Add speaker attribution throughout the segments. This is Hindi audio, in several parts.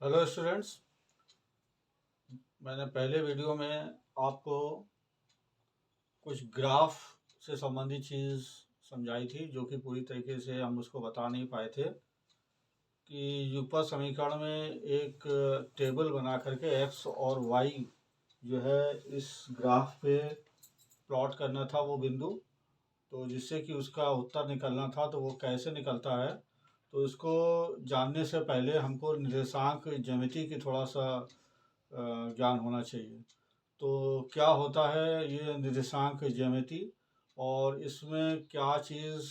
Speaker 1: Hello students. मैंने पहले वीडियो में आपको कुछ ग्राफ से संबंधित चीज़ समझाई थी, जो कि पूरी तरीके से हम उसको बता नहीं पाए थे कि युगपत समीकरण में एक टेबल बना करके एक्स और वाई जो है इस ग्राफ पे प्लॉट करना था वो बिंदु। तो जिससे कि उसका उत्तर निकलना था, तो वो कैसे निकलता है, तो इसको जानने से पहले हमको निर्देशांक ज्यामिति की थोड़ा सा ज्ञान होना चाहिए। तो क्या होता है ये निर्देशांक ज्यामिति, और इसमें क्या चीज़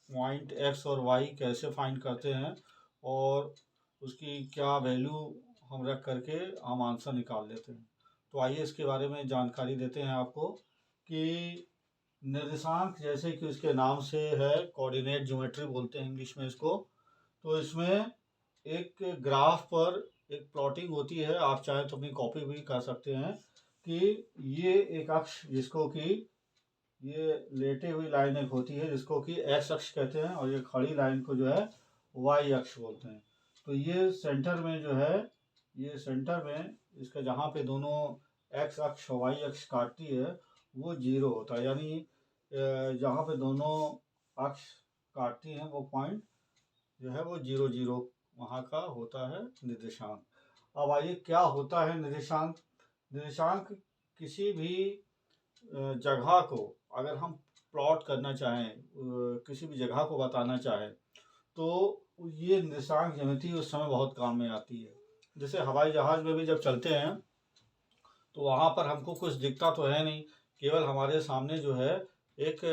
Speaker 1: पॉइंट एक्स और वाई कैसे फाइंड करते हैं, और उसकी क्या वैल्यू हम रख करके हम आंसर निकाल लेते हैं। तो आइए इसके बारे में जानकारी देते हैं आपको कि निर्देशांक जैसे कि उसके नाम से है, कोऑर्डिनेट ज्योमेट्री बोलते हैं इंग्लिश में इसको। तो इसमें एक ग्राफ पर एक प्लॉटिंग होती है, आप चाहे तो अपनी कॉपी भी कर सकते हैं कि ये एक अक्ष जिसको कि ये लेटे हुई लाइन एक होती है जिसको कि एक्स अक्ष कहते हैं, और ये खड़ी लाइन को जो है वाई अक्ष बोलते हैं। तो ये सेंटर में जो है, ये सेंटर में इसका जहाँ पे दोनों एक्स अक्ष और वाई अक्ष काटती है वो जीरो होता है, यानी जहाँ पे दोनों अक्ष काटती हैं वो पॉइंट जो है वो जीरो जीरो वहाँ का होता है निर्देशांक। अब आइए क्या होता है निर्देशांक। निर्देशांक किसी भी जगह को अगर हम प्लॉट करना चाहें, किसी भी जगह को बताना चाहें, तो ये निर्देशांक ज्यामिति उस समय बहुत काम में आती है। जैसे हवाई जहाज में भी जब चलते हैं तो वहाँ पर हमको कुछ दिखता तो है नहीं, केवल हमारे सामने जो है एक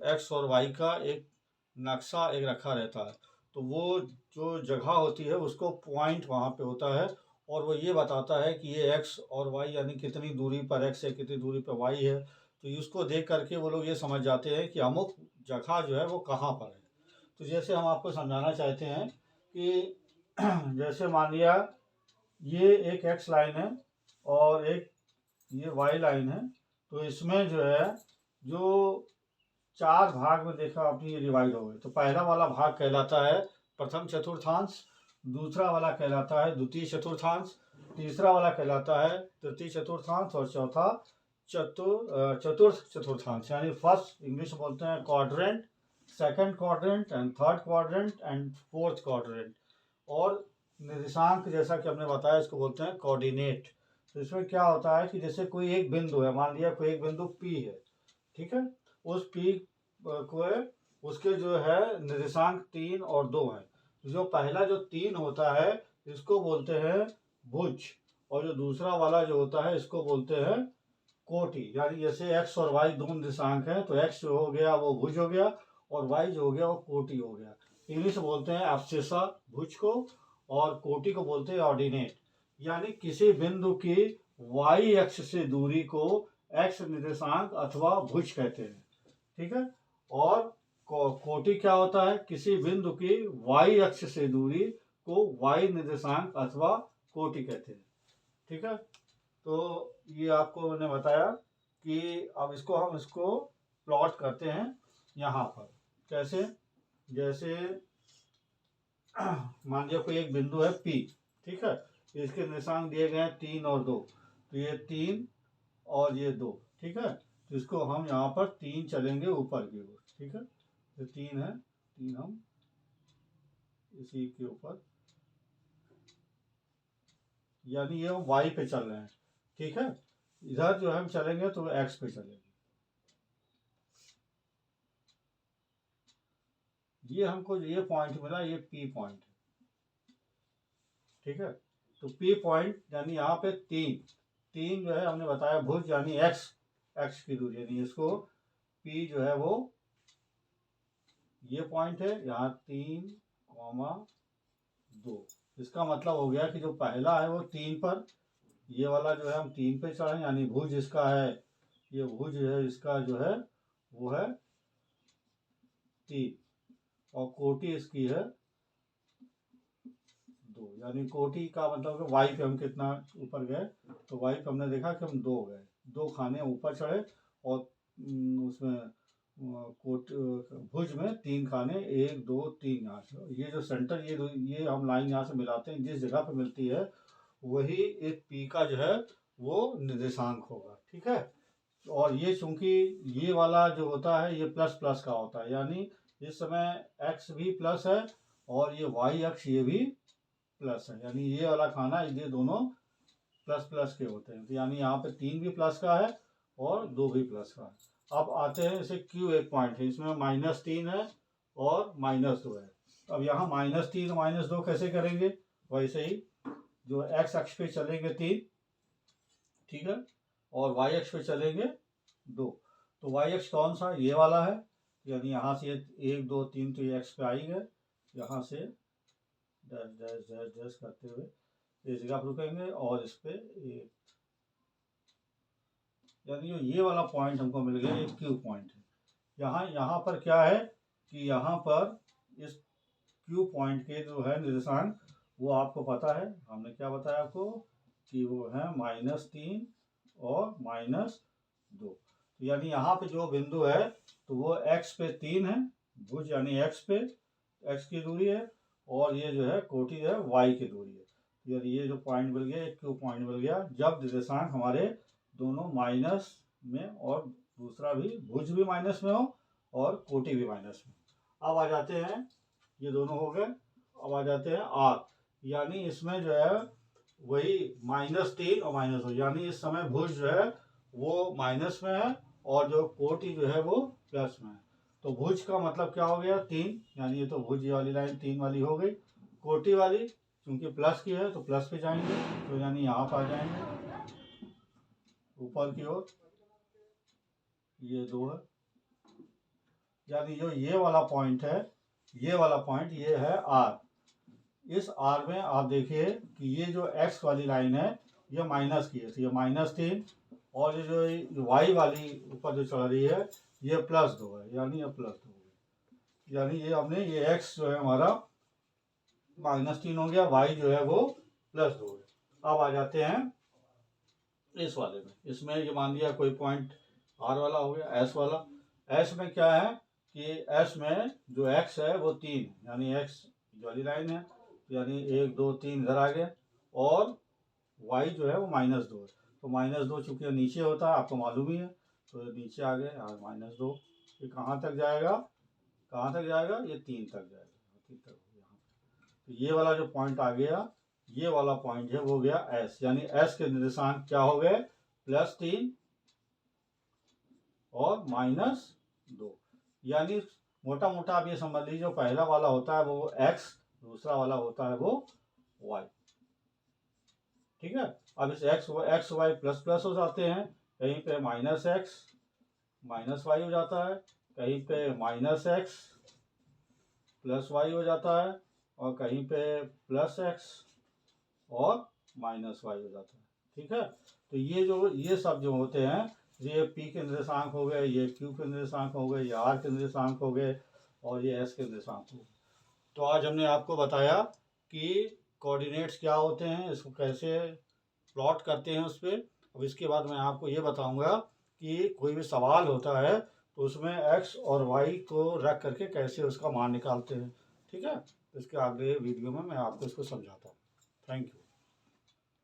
Speaker 1: एक्स और वाई का एक नक्शा एक रखा रहता है। तो वो जो जगह होती है उसको पॉइंट वहाँ पे होता है, और वो ये बताता है कि ये एक्स और वाई यानी कितनी दूरी पर एक्स है, कितनी दूरी पर वाई है। तो इसको देख करके वो लोग ये समझ जाते हैं कि अमुक जगह जो है वो कहाँ पर है। तो जैसे हम आपको समझाना चाहते हैं कि जैसे मान लिया ये एक एक्स लाइन है और एक ये वाई लाइन है। तो इसमें जो है जो चार भाग में देखा आपने ये डिवाइड हो गए, तो पहला वाला भाग कहलाता है प्रथम चतुर्थांश, दूसरा वाला कहलाता है द्वितीय चतुर्थांश, तीसरा वाला कहलाता है तृतीय चतुर्थांश, और चौथा चतुर्थ चतुर्थांश, यानी फर्स्ट इंग्लिश बोलते हैं quadrant, second quadrant and third quadrant and fourth quadrant. और निर्देशांक जैसा कि हमने बताया इसको बोलते हैं कोऑर्डिनेट। तो इसमें क्या होता है कि जैसे कोई एक बिंदु है, मान लिया कोई एक बिंदु P है, ठीक है। उस P को उसके जो है निर्देशांक 3 और 2 है। जो पहला जो 3 होता है इसको बोलते हैं भुज, और जो दूसरा वाला जो होता है इसको बोलते हैं कोटि। यानी जैसे एक्स और वाई दो निर्देशांक हैं, तो एक्स जो हो गया वो भुज हो गया, और वाई जो हो गया वो कोटि हो गया। इंग्लिश बोलते हैं एब्सिसा भुज को, और कोटि को बोलते हैं ऑर्डिनेट। यानी किसी बिंदु की वाई अक्ष से दूरी को एक्स निर्देशांक अथवा भुज कहते हैं, ठीक है। और कोटि क्या होता है, किसी बिंदु की वाई अक्ष से दूरी को वाई निर्देशांक अथवा कोटि कहते हैं, ठीक है। तो ये आपको मैंने बताया कि अब इसको प्लॉट करते हैं यहाँ पर कैसे। जैसे मान लिया कोई एक बिंदु है P, ठीक है। इसके निशान दिए गए हैं 3 और 2, तो ये 3 और ये 2, ठीक है। तो इसको हम यहाँ पर 3 चलेंगे ऊपर की ओर, ठीक है। तो 3 है, 3 हम इसी के ऊपर, यानी ये हम y पे चल रहे हैं, ठीक है। इधर जो हम चलेंगे तो x पे चलेंगे। ये हमको ये पॉइंट मिला, ये P पॉइंट, ठीक है। तो P पॉइंट यानी यहाँ पे 3 3 जो है हमने बताया भुज, यानी x की दूरी, यानी इसको P जो है वो ये पॉइंट है यहाँ 3,2। इसका मतलब हो गया कि जो पहला है वो 3 पर, ये वाला जो है हम 3 पे चढ़े, यानी भुज इसका है, ये भुज है इसका जो है वो है 3, और कोटि इसकी है 2। यानी कोटि का मतलब कि वाई पे हम कितना ऊपर गए, तो वाई पे हमने देखा कि हम 2 गए, 2 खाने ऊपर चढ़े, और उसमें कोट भुज में 3 खाने, 1 2 3 यहाँ से, ये जो सेंटर ये हम लाइन यहाँ से मिलाते हैं, जिस जगह पे मिलती है वही एक पी का जो है वो निर्देशांक होगा। ठीक है, और ये चूंकि ये वाला जो होता है ये प्लस प्लस का होता है, यानी इस समय एक्स भी प्लस है और ये वाई अक्ष ये भी प्लस है, यानी ये वाला खाना ये दोनों प्लस प्लस के होते हैं। तो यानी यहाँ पे 3 भी प्लस का है और 2 भी प्लस का है। अब आते हैं इसे क्यू एक पॉइंट है, इसमें -3 है और -2 है। अब यहाँ -3 -2 कैसे करेंगे, वैसे ही जो एक्स अक्ष पे चलेंगे 3, ठीक है, और वाई अक्ष पे चलेंगे 2। तो वाई अक्ष कौन सा, ये वाला है, यानी यहाँ से 1 2 3 तो ये एक्स पे आ ही गए, यहाँ से डैश डैश डैश डैश करते हुए इस जगह पर रुकेंगे और इस पे यानी ये वाला पॉइंट हमको मिल गया, एक क्यू पॉइंट है। यहाँ पर क्या है कि यहाँ पर इस क्यू पॉइंट के जो है निर्देशांक वो आपको पता है, हमने क्या बताया आपको कि वो है -3 और -2। यानी यहाँ पे जो बिंदु है तो वो x पे 3 है, भुज यानी x पे x की दूरी है, और ये जो है कोटि है y की दूरी है। यानी ये जो पॉइंट मिल गया, एक क्यू पॉइंट मिल गया जब निर्देशांक हमारे दोनों माइनस में और दूसरा भी भुज भी माइनस में हो और कोटि भी माइनस में। अब आ जाते हैं, ये दोनों हो गए, अब आ जाते हैं r, यानी इसमें जो है वही -3 और -2, यानी इस समय भुज जो है वो माइनस में है और जो कोटि जो है वो प्लस में है। तो भुज का मतलब क्या हो गया 3, यानी ये तो भुज वाली लाइन 3 वाली हो गई। कोटि वाली क्योंकि प्लस की है तो प्लस पे जाएंगे, तो यानी यहाँ पर आ जाएंगे ऊपर की ओर, ये 2 है, यानी जो ये वाला पॉइंट है, ये वाला पॉइंट ये है R। इस R में आप देखिए कि ये जो X वाली लाइन है ये माइनस की है, तो ये -3, और ये जो Y वाली ऊपर जो चल रही है ये +2 है, यानी ये +2 है, यानी ये हमने ये X जो है हमारा -3 हो गया, Y जो है वो +2 है। अब आ जाते हैं इस वाले में, इसमें ये मान लिया कोई पॉइंट R वाला हो गया, S वाला। S में क्या है कि S में जो X है वो 3, यानी X वाली लाइन है, यानी 1 2 3 इधर आ गए, और Y जो है वो -2 है, तो -2 चूंकि नीचे होता है आपको मालूम ही है, तो नीचे आ गए और -2, ये कहाँ तक जाएगा, कहाँ तक जाएगा, ये 3 तक जाएगा, 3 तक यहाँ। तो ये वाला जो पॉइंट आ गया, ये वाला पॉइंट है वो गया S, यानी S के निर्देशांक क्या हो गए, +3 और -2, यानी मोटा मोटा आप ये समझ लीजिए जो पहला वाला होता है वो x, दूसरा वाला होता है वो y। ठीक है, अब इस x y प्लस प्लस हो जाते हैं, कहीं पे -x -y हो जाता है, कहीं पे -x +y हो जाता है, और कहीं पे +x और -y हो जाता है। ठीक है, तो ये सब जो होते हैं, ये P के निर्देशांक हो गए, ये Q के निर्देशांक हो गए, ये R के निर्देशांक हो गए, और ये S के निर्देशांक हो गए। तो आज हमने आपको बताया कि कोऑर्डिनेट्स क्या होते हैं, इसको कैसे प्लॉट करते हैं उस पर। अब इसके बाद मैं आपको ये बताऊंगा कि कोई भी सवाल होता है तो उसमें x और y को रख करके कैसे उसका मान निकालते हैं। ठीक है, इसके आगे वीडियो में मैं आपको इसको समझाता हूँ। Thank you.